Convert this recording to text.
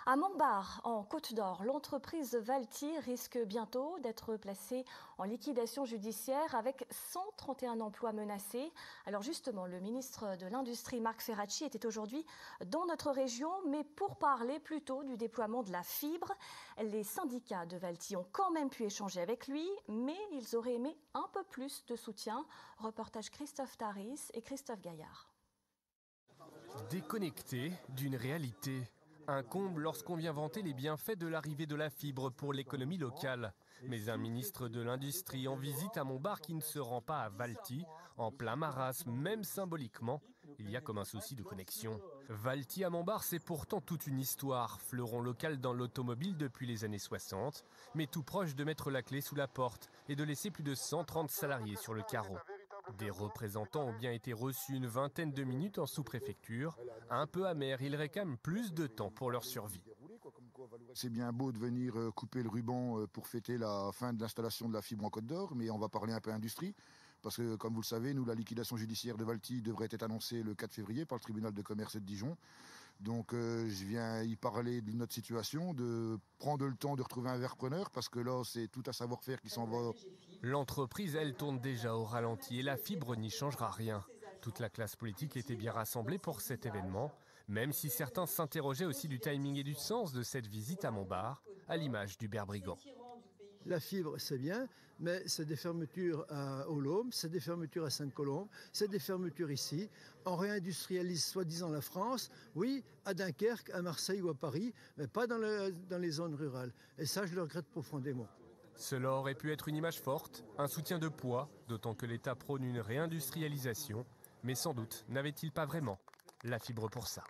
À Montbard, en Côte d'Or, l'entreprise Valti risque bientôt d'être placée en liquidation judiciaire avec 131 emplois menacés. Alors justement, le ministre de l'Industrie, Marc Ferracci, était aujourd'hui dans notre région, mais pour parler plutôt du déploiement de la fibre. Les syndicats de Valti ont quand même pu échanger avec lui, mais ils auraient aimé un peu plus de soutien. Reportage Christophe Taris et Christophe Gaillard. Déconnecté d'une réalité. Un comble lorsqu'on vient vanter les bienfaits de l'arrivée de la fibre pour l'économie locale. Mais un ministre de l'Industrie en visite à Montbard qui ne se rend pas à Valti, en plein marasme, même symboliquement, il y a comme un souci de connexion. Valti à Montbard, c'est pourtant toute une histoire, fleuron local dans l'automobile depuis les années 60, mais tout proche de mettre la clé sous la porte et de laisser plus de 130 salariés sur le carreau. Des représentants ont bien été reçus une vingtaine de minutes en sous-préfecture. Un peu amers, ils réclament plus de temps pour leur survie. C'est bien beau de venir couper le ruban pour fêter la fin de l'installation de la fibre en Côte d'Or, mais on va parler un peu industrie. Parce que, comme vous le savez, nous, la liquidation judiciaire de Valti devrait être annoncée le 4 février par le tribunal de commerce de Dijon. Donc, je viens y parler de notre situation, de prendre le temps de retrouver un verre preneur, parce que là, c'est tout un savoir-faire qui s'en va. L'entreprise, elle, tourne déjà au ralenti et la fibre n'y changera rien. Toute la classe politique était bien rassemblée pour cet événement, même si certains s'interrogeaient aussi du timing et du sens de cette visite à Montbard, à l'image d'Hubert Brigand. La fibre, c'est bien, mais c'est des fermetures à Hollome, c'est des fermetures à Sainte-Colombe, c'est des fermetures ici. On réindustrialise soi-disant la France, oui, à Dunkerque, à Marseille ou à Paris, mais pas dans les zones rurales. Et ça, je le regrette profondément. Cela aurait pu être une image forte, un soutien de poids, d'autant que l'État prône une réindustrialisation. Mais sans doute n'avait-il pas vraiment la fibre pour ça.